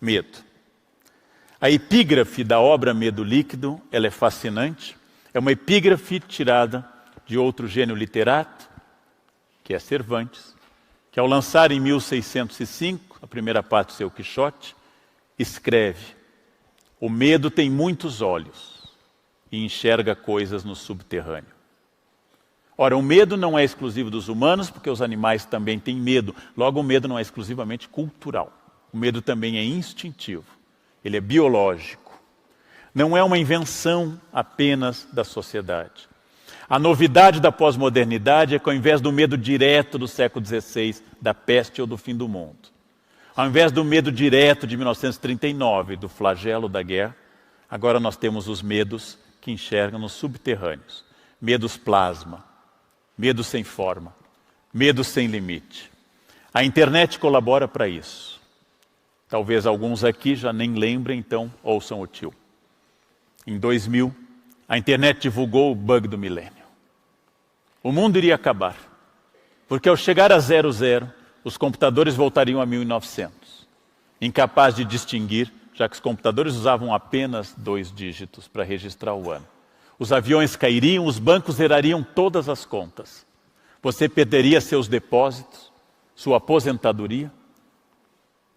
Medo. A epígrafe da obra Medo Líquido, ela é fascinante. É uma epígrafe tirada de outro gênio literato, que é Cervantes, que ao lançar em 1605, a primeira parte do seu Quixote, escreve: o medo tem muitos olhos e enxerga coisas no subterrâneo. Ora, o medo não é exclusivo dos humanos, porque os animais também têm medo. Logo, o medo não é exclusivamente cultural. O medo também é instintivo. Ele é biológico. Não é uma invenção apenas da sociedade. A novidade da pós-modernidade é que, ao invés do medo direto do século XVI, da peste ou do fim do mundo, ao invés do medo direto de 1939, do flagelo da guerra, agora nós temos os medos que enxergam nos subterrâneos. Medos plasma, medo sem forma, medo sem limite. A internet colabora para isso. Talvez alguns aqui já nem lembrem, então ouçam o tio. Em 2000, a internet divulgou o bug do milênio. O mundo iria acabar, porque ao chegar a 00, os computadores voltariam a 1900. Incapaz de distinguir, já que os computadores usavam apenas 2 dígitos para registrar o ano. Os aviões cairiam, os bancos zerariam todas as contas. Você perderia seus depósitos, sua aposentadoria.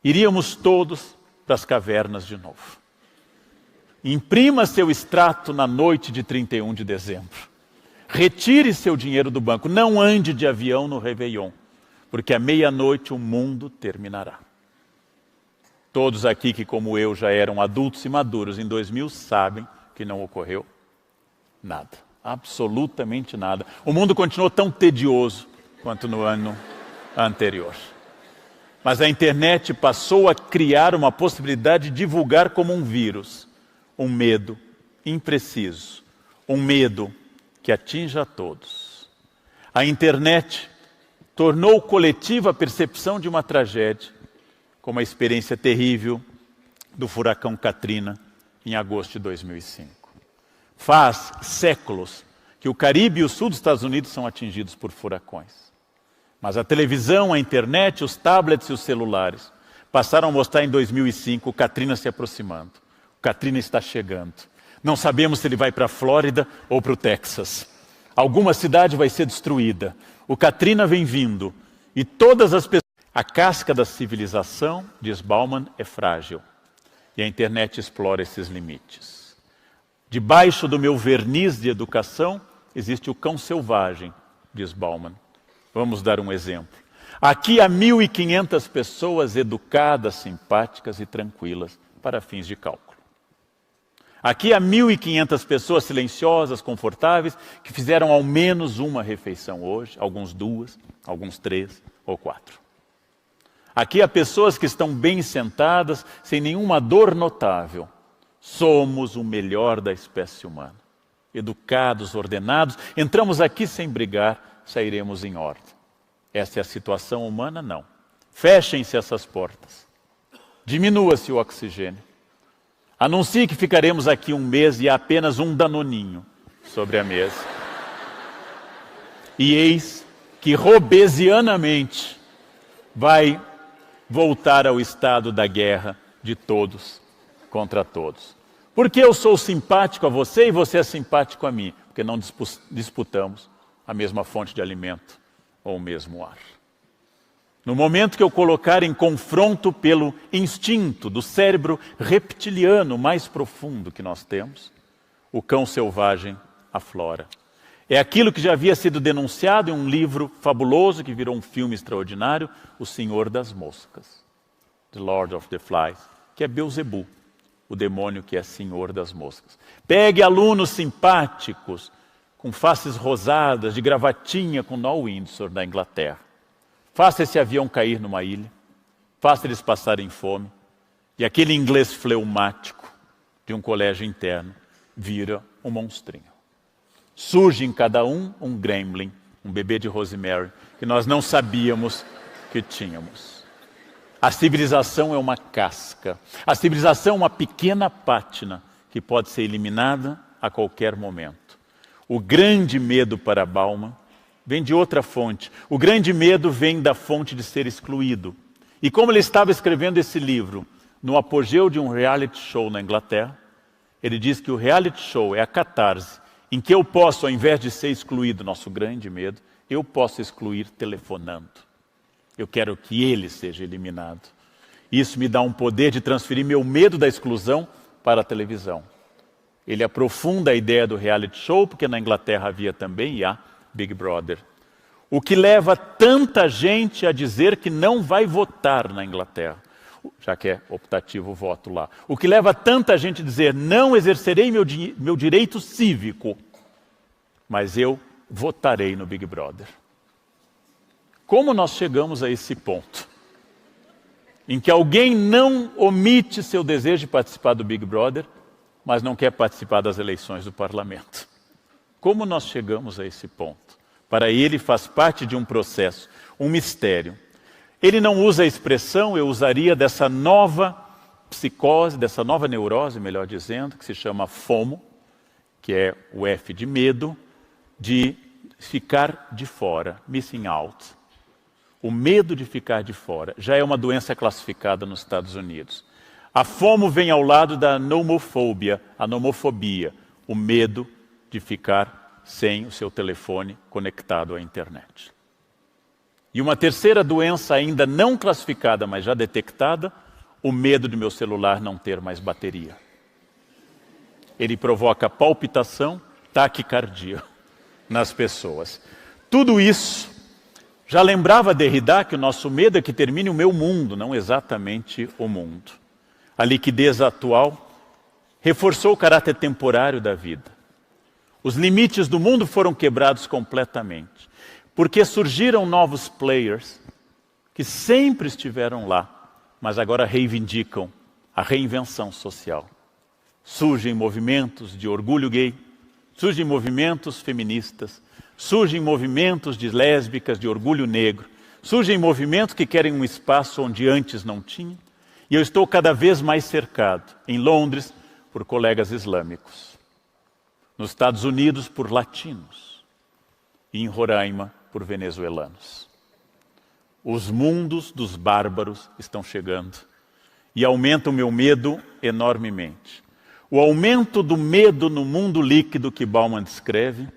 Iríamos todos para as cavernas de novo. Imprima seu extrato na noite de 31 de dezembro. Retire seu dinheiro do banco. Não ande de avião no Réveillon, porque à meia-noite o mundo terminará. Todos aqui que, como eu, já eram adultos e maduros em 2000, sabem que não ocorreu nada. Absolutamente nada. O mundo continuou tão tedioso quanto no ano anterior. Mas a internet passou a criar uma possibilidade de divulgar como um vírus um medo impreciso, um medo que atinge a todos. A internet tornou coletiva a percepção de uma tragédia, como a experiência terrível do furacão Katrina em agosto de 2005. Faz séculos que o Caribe e o sul dos Estados Unidos são atingidos por furacões. Mas a televisão, a internet, os tablets e os celulares passaram a mostrar em 2005 o Katrina se aproximando. O Katrina está chegando. Não sabemos se ele vai para a Flórida ou para o Texas. Alguma cidade vai ser destruída. O Katrina vem vindo. E todas as pessoas... A casca da civilização, diz Bauman, é frágil. E a internet explora esses limites. Debaixo do meu verniz de educação existe o cão selvagem, diz Bauman. Vamos dar um exemplo. Aqui há 1.500 pessoas educadas, simpáticas e tranquilas para fins de cálculo. Aqui há 1.500 pessoas silenciosas, confortáveis, que fizeram ao menos uma refeição hoje, alguns 2, alguns 3 ou 4. Aqui há pessoas que estão bem sentadas, sem nenhuma dor notável. Somos o melhor da espécie humana. Educados, ordenados, entramos aqui sem brigar, sairemos em ordem. Essa é a situação humana? Não. Fechem-se essas portas. Diminua-se o oxigênio. Anuncie que ficaremos aqui um mês e há apenas um danoninho sobre a mesa. E eis que robesianamente vai voltar ao estado da guerra de todos contra todos. Porque eu sou simpático a você e você é simpático a mim? Porque não disputamos a mesma fonte de alimento ou o mesmo ar. No momento que eu colocar em confronto pelo instinto do cérebro reptiliano mais profundo que nós temos, o cão selvagem aflora. É aquilo que já havia sido denunciado em um livro fabuloso que virou um filme extraordinário, O Senhor das Moscas, The Lord of the Flies, que é Beelzebub, o demônio que é senhor das moscas. Pegue alunos simpáticos, com faces rosadas, de gravatinha com nó Windsor da Inglaterra. Faça esse avião cair numa ilha, faça eles passarem fome, e aquele inglês fleumático de um colégio interno vira um monstrinho. Surge em cada um gremlin, um bebê de Rosemary, que nós não sabíamos que tínhamos. A civilização é uma casca. A civilização é uma pequena pátina que pode ser eliminada a qualquer momento. O grande medo para Bauman vem de outra fonte. O grande medo vem da fonte de ser excluído. E como ele estava escrevendo esse livro, no apogeu de um reality show na Inglaterra. Ele diz que o reality show é a catarse em que eu posso, ao invés de ser excluído, nosso grande medo, eu posso excluir telefonando. Eu quero que ele seja eliminado. Isso me dá um poder de transferir meu medo da exclusão para a televisão. Ele aprofunda a ideia do reality show, porque na Inglaterra havia também e há Big Brother. O que leva tanta gente a dizer que não vai votar na Inglaterra, já que é optativo o voto lá. O que leva tanta gente a dizer, não exercerei meu direito cívico, mas eu votarei no Big Brother. Como nós chegamos a esse ponto? Em que alguém não omite seu desejo de participar do Big Brother, mas não quer participar das eleições do parlamento. Como nós chegamos a esse ponto? Para ele faz parte de um processo, um mistério. Ele não usa a expressão, eu usaria dessa nova psicose, dessa nova neurose, melhor dizendo, que se chama FOMO, que é o F de medo, de ficar de fora, missing out. O medo de ficar de fora já é uma doença classificada nos Estados Unidos. A FOMO vem ao lado da nomofobia, a nomofobia, o medo de ficar sem o seu telefone conectado à internet. E uma terceira doença ainda não classificada, mas já detectada, o medo de meu celular não ter mais bateria. Ele provoca palpitação, taquicardia nas pessoas. Tudo isso já lembrava Derrida que o nosso medo é que termine o meu mundo, não exatamente o mundo. A liquidez atual reforçou o caráter temporário da vida. Os limites do mundo foram quebrados completamente, porque surgiram novos players que sempre estiveram lá, mas agora reivindicam a reinvenção social. Surgem movimentos de orgulho gay, surgem movimentos feministas, surgem movimentos de lésbicas, de orgulho negro, surgem movimentos que querem um espaço onde antes não tinha, e eu estou cada vez mais cercado, em Londres, por colegas islâmicos, nos Estados Unidos, por latinos, e em Roraima, por venezuelanos. Os mundos dos bárbaros estão chegando, e aumenta o meu medo enormemente. O aumento do medo no mundo líquido que Bauman descreve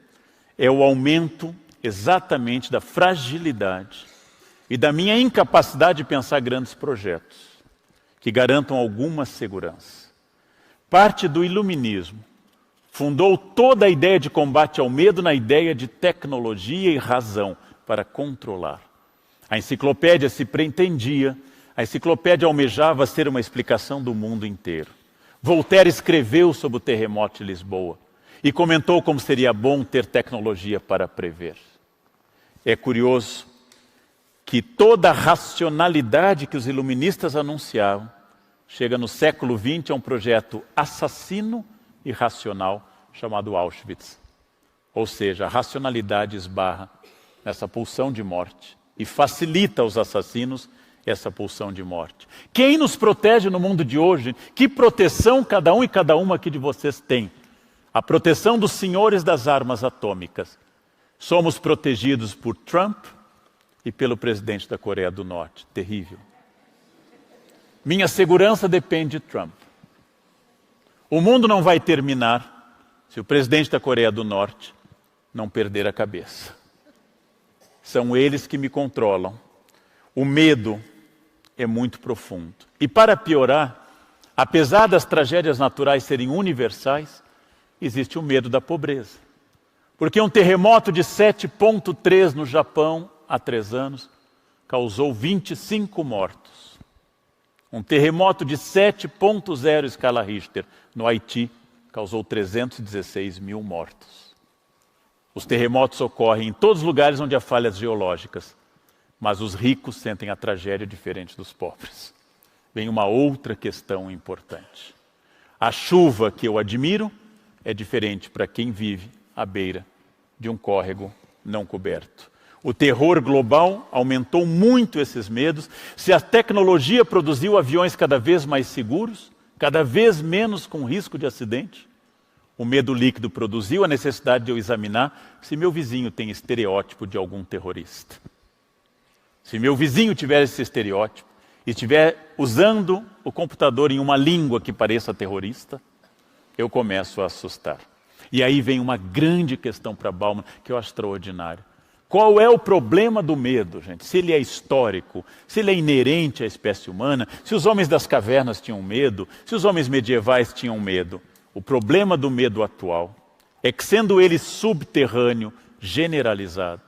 é o aumento exatamente da fragilidade e da minha incapacidade de pensar grandes projetos que garantam alguma segurança. Parte do iluminismo fundou toda a ideia de combate ao medo na ideia de tecnologia e razão para controlar. A enciclopédia se pretendia, a enciclopédia almejava ser uma explicação do mundo inteiro. Voltaire escreveu sobre o terremoto de Lisboa e comentou como seria bom ter tecnologia para prever. É curioso que toda a racionalidade que os iluministas anunciavam chega no século XX a um projeto assassino e racional chamado Auschwitz. Ou seja, a racionalidade esbarra nessa pulsão de morte e facilita aos assassinos essa pulsão de morte. Quem nos protege no mundo de hoje? Que proteção cada um e cada uma aqui de vocês tem? A proteção dos senhores das armas atômicas. Somos protegidos por Trump e pelo presidente da Coreia do Norte. Terrível. Minha segurança depende de Trump. O mundo não vai terminar se o presidente da Coreia do Norte não perder a cabeça. São eles que me controlam. O medo é muito profundo. E para piorar, apesar das tragédias naturais serem universais, existe o medo da pobreza. Porque um terremoto de 7,3 no Japão, há 3 anos, causou 25 mortos. Um terremoto de 7,0 escala Richter no Haiti causou 316 mil mortos. Os terremotos ocorrem em todos os lugares onde há falhas geológicas, mas os ricos sentem a tragédia diferente dos pobres. Vem uma outra questão importante. A chuva que eu admiro é diferente para quem vive à beira de um córrego não coberto. O terror global aumentou muito esses medos. Se a tecnologia produziu aviões cada vez mais seguros, cada vez menos com risco de acidente, o medo líquido produziu a necessidade de eu examinar se meu vizinho tem estereótipo de algum terrorista. Se meu vizinho tiver esse estereótipo, e estiver usando o computador em uma língua que pareça terrorista, eu começo a assustar. E aí vem uma grande questão para Bauman, que eu acho extraordinário. Qual é o problema do medo, gente? Se ele é histórico, se ele é inerente à espécie humana, se os homens das cavernas tinham medo, se os homens medievais tinham medo. O problema do medo atual é que, sendo ele subterrâneo, generalizado,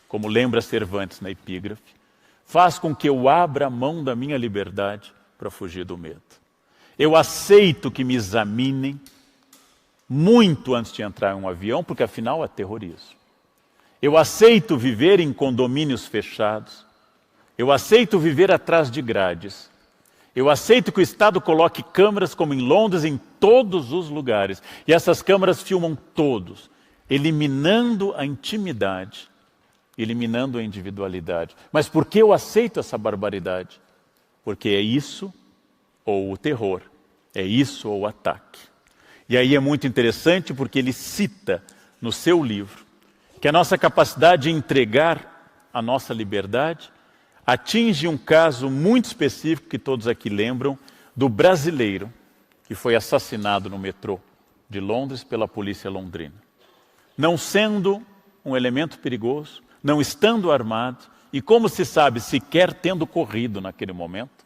como lembra Cervantes na epígrafe, faz com que eu abra a mão da minha liberdade para fugir do medo. Eu aceito que me examinem muito antes de entrar em um avião, porque afinal é terrorismo. Eu aceito viver em condomínios fechados. Eu aceito viver atrás de grades. Eu aceito que o Estado coloque câmeras, como em Londres, em todos os lugares. E essas câmeras filmam todos, eliminando a intimidade, eliminando a individualidade. Mas por que eu aceito essa barbaridade? Porque é isso ou o terror, é isso ou o ataque. E aí é muito interessante porque ele cita no seu livro que a nossa capacidade de entregar a nossa liberdade atinge um caso muito específico que todos aqui lembram, do brasileiro que foi assassinado no metrô de Londres pela polícia londrina. Não sendo um elemento perigoso, não estando armado, e como se sabe, sequer tendo corrido naquele momento,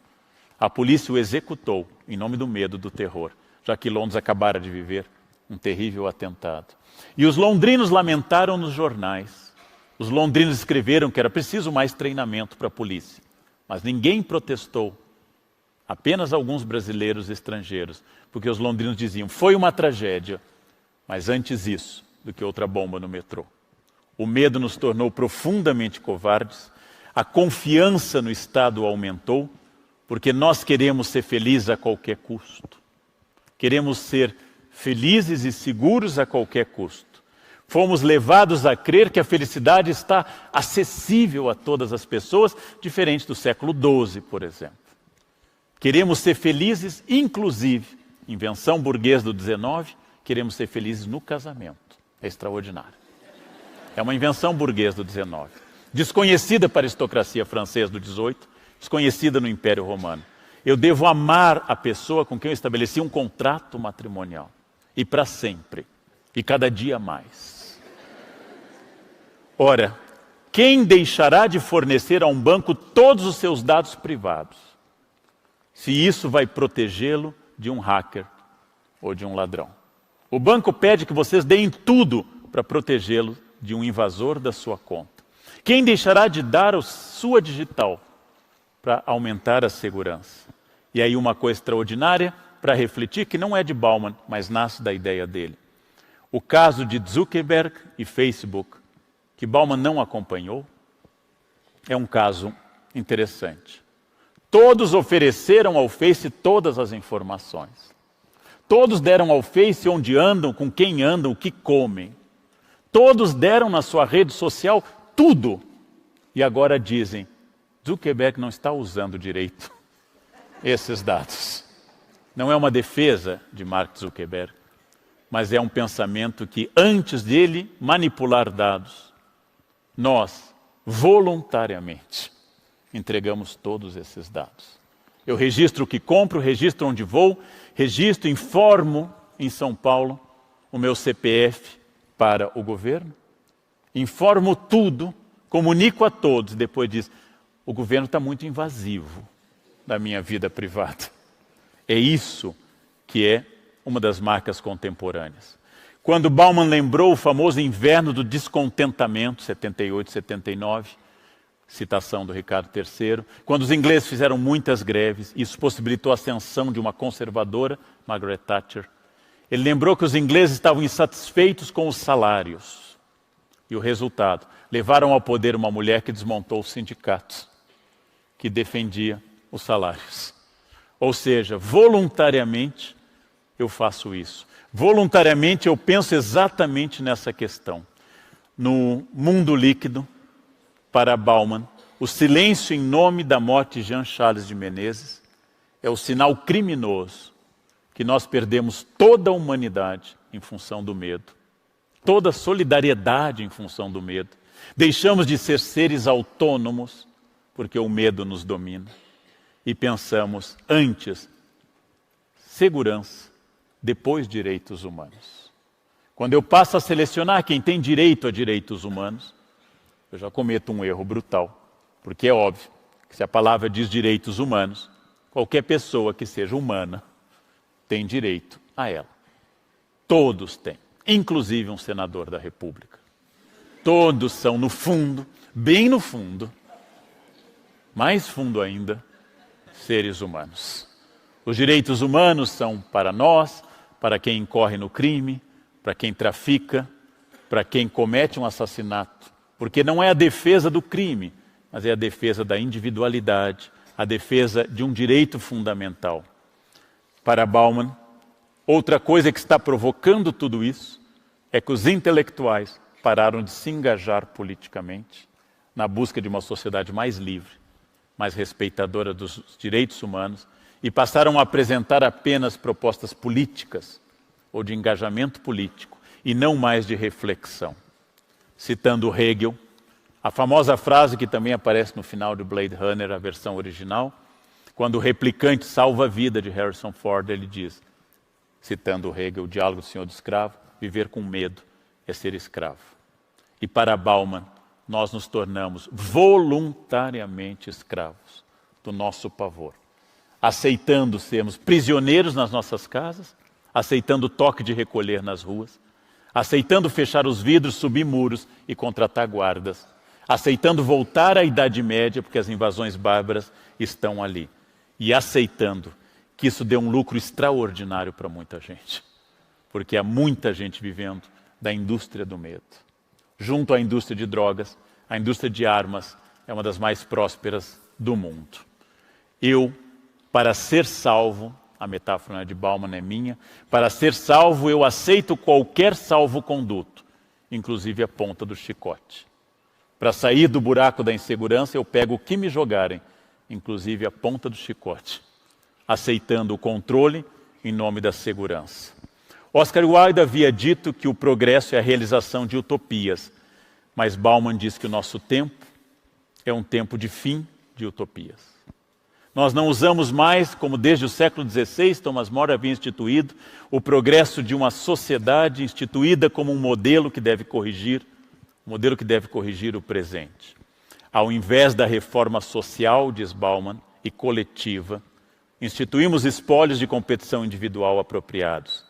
a polícia o executou em nome do medo, do terror, já que Londres acabara de viver um terrível atentado. E os londrinos lamentaram nos jornais. Os londrinos escreveram que era preciso mais treinamento para a polícia. Mas ninguém protestou, apenas alguns brasileiros estrangeiros, porque os londrinos diziam, foi uma tragédia, mas antes isso do que outra bomba no metrô. O medo nos tornou profundamente covardes, a confiança no Estado aumentou, porque nós queremos ser felizes a qualquer custo. Queremos ser felizes e seguros a qualquer custo. Fomos levados a crer que a felicidade está acessível a todas as pessoas, diferente do século XII, por exemplo. Queremos ser felizes, inclusive, invenção burguesa do XIX, queremos ser felizes no casamento. É extraordinário. É uma invenção burguesa do XIX. Desconhecida para a aristocracia francesa do XVIII, desconhecida no Império Romano. Eu devo amar a pessoa com quem eu estabeleci um contrato matrimonial. E para sempre. E cada dia mais. Ora, quem deixará de fornecer a um banco todos os seus dados privados? Se isso vai protegê-lo de um hacker ou de um ladrão. O banco pede que vocês deem tudo para protegê-lo de um invasor da sua conta. Quem deixará de dar a sua digital para aumentar a segurança? E aí uma coisa extraordinária para refletir, que não é de Bauman, mas nasce da ideia dele. O caso de Zuckerberg e Facebook, que Bauman não acompanhou, é um caso interessante. Todos ofereceram ao Face todas as informações. Todos deram ao Face onde andam, com quem andam, o que comem. Todos deram na sua rede social tudo. E agora dizem, Zuckerberg não está usando direito esses dados. Não é uma defesa de Mark Zuckerberg, mas é um pensamento que, antes dele manipular dados, nós, voluntariamente, entregamos todos esses dados. Eu registro o que compro, registro onde vou, registro, informo em São Paulo o meu CPF para o governo, informo tudo, comunico a todos, depois diz, o governo está muito invasivo da minha vida privada. É isso que é uma das marcas contemporâneas. Quando Bauman lembrou o famoso inverno do descontentamento, 78, 79, citação do Ricardo III, quando os ingleses fizeram muitas greves, isso possibilitou a ascensão de uma conservadora, Margaret Thatcher. Ele lembrou que os ingleses estavam insatisfeitos com os salários. E o resultado, levaram ao poder uma mulher que desmontou os sindicatos, que defendia os salários. Ou seja, voluntariamente eu faço isso. Voluntariamente eu penso exatamente nessa questão. No mundo líquido, para Bauman, o silêncio em nome da morte de Jean Charles de Menezes é o sinal criminoso que nós perdemos toda a humanidade em função do medo. Toda a solidariedade em função do medo. Deixamos de ser seres autônomos porque o medo nos domina. e pensamos antes segurança, depois direitos humanos. Quando eu passo a selecionar quem tem direito a direitos humanos, eu já cometo um erro brutal, porque é óbvio que se a palavra diz direitos humanos, qualquer pessoa que seja humana tem direito a ela. Todos têm, inclusive um senador da República. Todos são, no fundo, bem no fundo, mais fundo ainda, seres humanos. Os direitos humanos são para nós, para quem incorre no crime, para quem trafica, para quem comete um assassinato. Porque não é a defesa do crime, mas é a defesa da individualidade, a defesa de um direito fundamental. Para Bauman, outra coisa que está provocando tudo isso é que os intelectuais pararam de se engajar politicamente na busca de uma sociedade mais livre, mais respeitadora dos direitos humanos e passaram a apresentar apenas propostas políticas ou de engajamento político e não mais de reflexão. Citando Hegel, a famosa frase que também aparece no final de Blade Runner, a versão original, quando o replicante salva a vida de Harrison Ford, ele diz, citando Hegel, o diálogo do Senhor do Escravo, viver com medo é ser escravo. E para Bauman, nós nos tornamos voluntariamente escravos do nosso pavor, aceitando sermos prisioneiros nas nossas casas, aceitando o toque de recolher nas ruas, aceitando fechar os vidros, subir muros e contratar guardas, aceitando voltar à Idade Média, porque as invasões bárbaras estão ali, e aceitando que isso dê um lucro extraordinário para muita gente, porque há muita gente vivendo da indústria do medo. Junto à indústria de drogas, a indústria de armas é uma das mais prósperas do mundo. Eu, para ser salvo, a metáfora não é de Bauman, é minha, para ser salvo eu aceito qualquer salvo-conduto, inclusive a ponta do chicote. Para sair do buraco da insegurança eu pego o que me jogarem, inclusive a ponta do chicote, aceitando o controle em nome da segurança. Oscar Wilde havia dito que o progresso é a realização de utopias, mas Bauman diz que o nosso tempo é um tempo de fim de utopias. Nós não usamos mais, como desde o século XVI, Thomas More havia instituído, o progresso de uma sociedade instituída como um modelo que deve corrigir o presente. Ao invés da reforma social, diz Bauman, e coletiva, instituímos espólios de competição individual apropriados.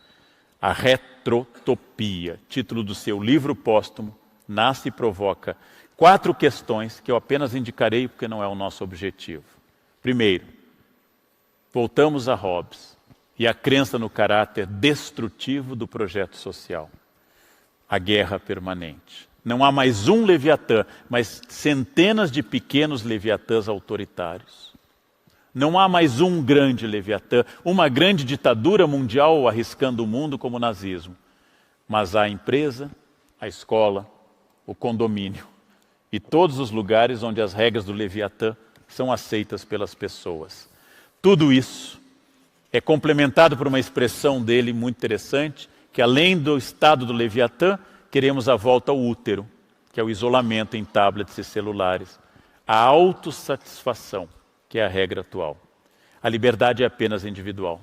A retrotopia, título do seu livro póstumo, nasce e provoca 4 questões que eu apenas indicarei porque não é o nosso objetivo. Primeiro, voltamos a Hobbes e a crença no caráter destrutivo do projeto social. A guerra permanente. Não há mais um Leviatã, mas centenas de pequenos Leviatãs autoritários. Não há mais um grande Leviatã, uma grande ditadura mundial arriscando o mundo como o nazismo. Mas há a empresa, a escola, o condomínio e todos os lugares onde as regras do Leviatã são aceitas pelas pessoas. Tudo isso é complementado por uma expressão dele muito interessante, que além do estado do Leviatã, queremos a volta ao útero, que é o isolamento em tablets e celulares. A autossatisfação, que é a regra atual. A liberdade é apenas individual.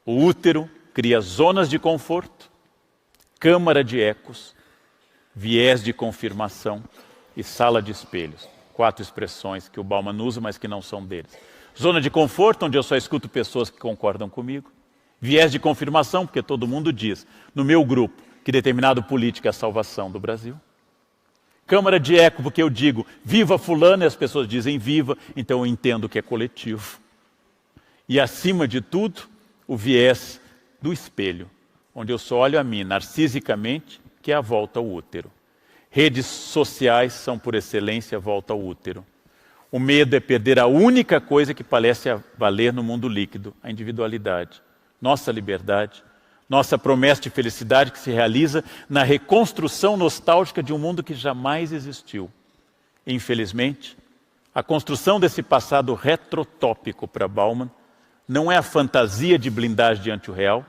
O útero cria zonas de conforto, câmara de ecos, viés de confirmação e sala de espelhos. 4 expressões que o Bauman usa, mas que não são deles. Zona de conforto, onde eu só escuto pessoas que concordam comigo. Viés de confirmação, porque todo mundo diz, no meu grupo, que determinado político é a salvação do Brasil. Câmara de eco, porque eu digo, viva fulano, e as pessoas dizem viva, então eu entendo que é coletivo. E acima de tudo, o viés do espelho, onde eu só olho a mim narcisicamente, que é a volta ao útero. Redes sociais são, por excelência, a volta ao útero. O medo é perder a única coisa que parece valer no mundo líquido, a individualidade, nossa liberdade, nossa promessa de felicidade que se realiza na reconstrução nostálgica de um mundo que jamais existiu. Infelizmente, a construção desse passado retrotópico para Bauman não é a fantasia de blindagem diante o real,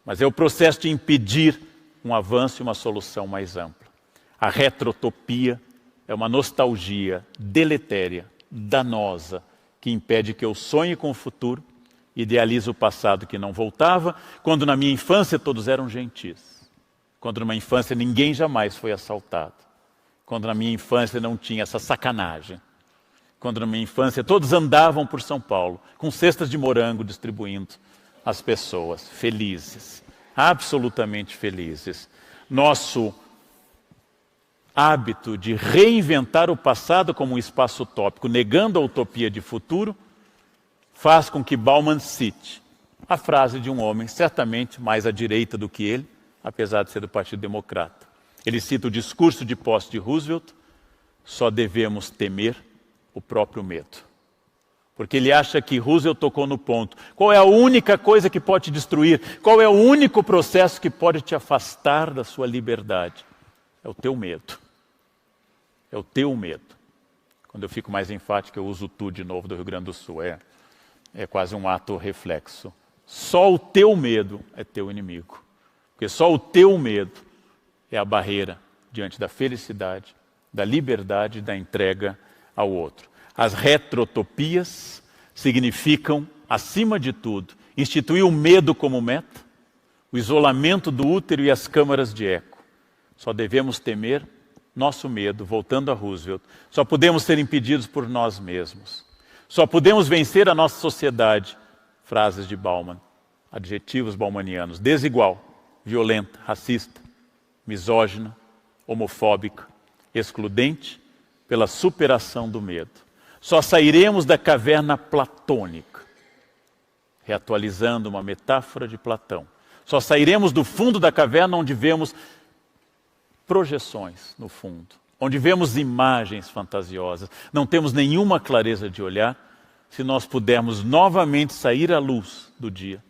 mas é o processo de impedir um avanço e uma solução mais ampla. A retrotopia é uma nostalgia deletéria, danosa, que impede que eu sonhe com o futuro, idealize o passado que não voltava, quando na minha infância todos eram gentis, quando numa infância ninguém jamais foi assaltado, quando na minha infância não tinha essa sacanagem, quando na minha infância todos andavam por São Paulo com cestas de morango distribuindo às pessoas, felizes, absolutamente felizes. Nosso hábito de reinventar o passado como um espaço utópico, negando a utopia de futuro, faz com que Bauman cite a frase de um homem, certamente mais à direita do que ele, apesar de ser do Partido Democrata. Ele cita o discurso de posse de Roosevelt: só devemos temer o próprio medo. Porque ele acha que Roosevelt tocou no ponto. Qual é a única coisa que pode te destruir? Qual é o único processo que pode te afastar da sua liberdade? É o teu medo. É o teu medo. Quando eu fico mais enfático, eu uso o tu de novo do Rio Grande do Sul. É quase um ato reflexo. Só o teu medo é teu inimigo. Porque só o teu medo é a barreira diante da felicidade, da liberdade e da entrega ao outro. As retrotopias significam, acima de tudo, instituir o medo como meta, o isolamento do útero e as câmaras de eco. Só devemos temer nosso medo, voltando a Roosevelt. Só podemos ser impedidos por nós mesmos. Só podemos vencer a nossa sociedade. Frases de Bauman, adjetivos baumanianos: desigual, violenta, racista, misógina, homofóbica, excludente, pela superação do medo. Só sairemos da caverna platônica, reatualizando uma metáfora de Platão. Só sairemos do fundo da caverna onde vemos projeções no fundo, onde vemos imagens fantasiosas. Não temos nenhuma clareza de olhar se nós pudermos novamente sair à luz do dia,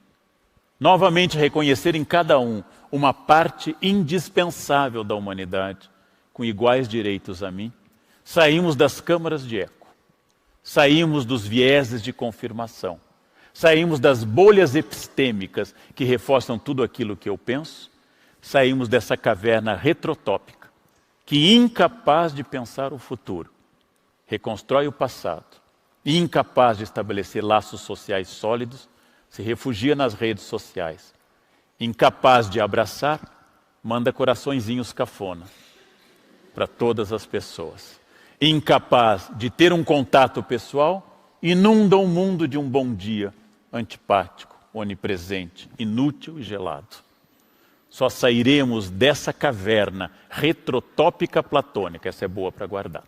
novamente reconhecer em cada um uma parte indispensável da humanidade, com iguais direitos a mim. Saímos das câmaras de eco, saímos dos vieses de confirmação, saímos das bolhas epistêmicas que reforçam tudo aquilo que eu penso, saímos dessa caverna retrotópica, que, incapaz de pensar o futuro, reconstrói o passado, e incapaz de estabelecer laços sociais sólidos, se refugia nas redes sociais. Incapaz de abraçar, manda coraçõezinhos cafona para todas as pessoas. Incapaz de ter um contato pessoal, inunda o mundo de um bom dia antipático, onipresente, inútil e gelado. Só sairemos dessa caverna retrotópica platônica, essa é boa para guardar.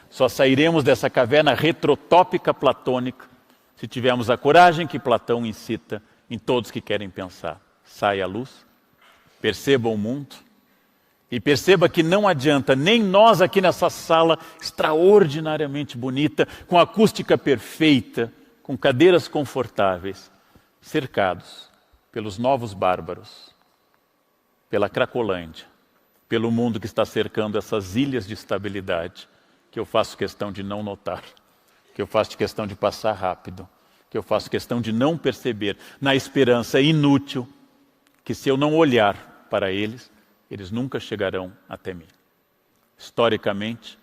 Só sairemos dessa caverna retrotópica platônica se tivermos a coragem que Platão incita em todos que querem pensar. Saia à luz, perceba o mundo e perceba que não adianta nem nós aqui nessa sala extraordinariamente bonita, com acústica perfeita, com cadeiras confortáveis, cercados pelos novos bárbaros, pela Cracolândia, pelo mundo que está cercando essas ilhas de estabilidade, que eu faço questão de não notar, que eu faço questão de passar rápido, que eu faço questão de não perceber, na esperança inútil que, se eu não olhar para eles, eles nunca chegarão até mim. Historicamente,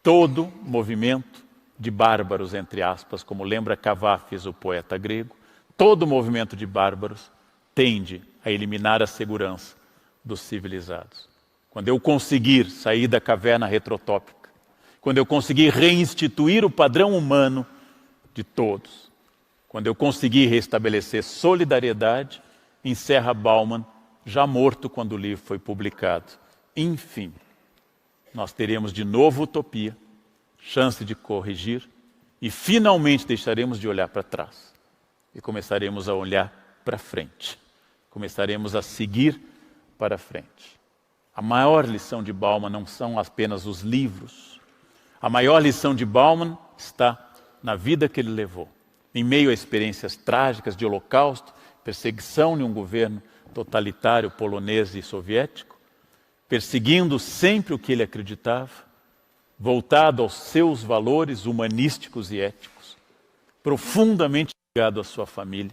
todo movimento de bárbaros, entre aspas, como lembra Cavafis, o poeta grego, todo movimento de bárbaros tende a eliminar a segurança dos civilizados. Quando eu conseguir sair da caverna retrotópica, quando eu conseguir reinstituir o padrão humano de todos, quando eu conseguir restabelecer solidariedade, encerra Bauman, já morto quando o livro foi publicado. Enfim, nós teremos de novo utopia, chance de corrigir e finalmente deixaremos de olhar para trás e começaremos a olhar para frente. Começaremos a seguir para frente. A maior lição de Bauman não são apenas os livros. A maior lição de Bauman está na vida que ele levou. Em meio a experiências trágicas de holocausto, perseguição de um governo totalitário polonês e soviético, perseguindo sempre o que ele acreditava, voltado aos seus valores humanísticos e éticos, profundamente ligado à sua família,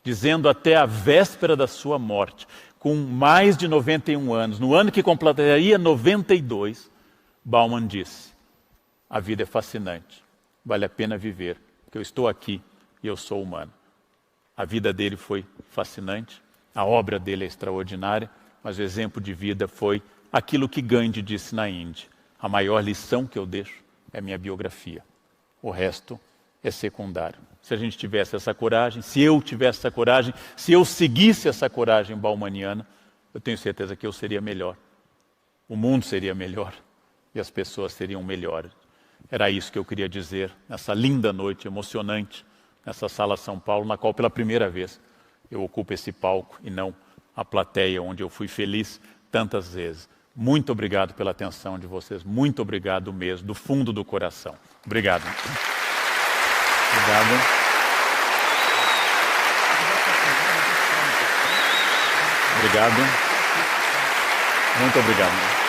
dizendo até a véspera da sua morte, com mais de 91 anos, no ano que completaria 92, Bauman disse: a vida é fascinante, vale a pena viver, porque eu estou aqui e eu sou humano. A vida dele foi fascinante, a obra dele é extraordinária, mas o exemplo de vida foi aquilo que Gandhi disse na Índia. A maior lição que eu deixo é minha biografia. O resto é secundário. Se a gente tivesse essa coragem, se eu tivesse essa coragem, se eu seguisse essa coragem baumaniana, eu tenho certeza que eu seria melhor. O mundo seria melhor e as pessoas seriam melhores. Era isso que eu queria dizer nessa linda noite emocionante, nessa Sala São Paulo, na qual pela primeira vez eu ocupo esse palco e não a plateia onde eu fui feliz tantas vezes. Muito obrigado pela atenção de vocês, muito obrigado mesmo, do fundo do coração. Obrigado. Obrigado. Obrigado. Muito obrigado.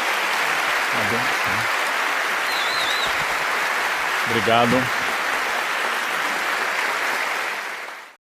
Obrigado.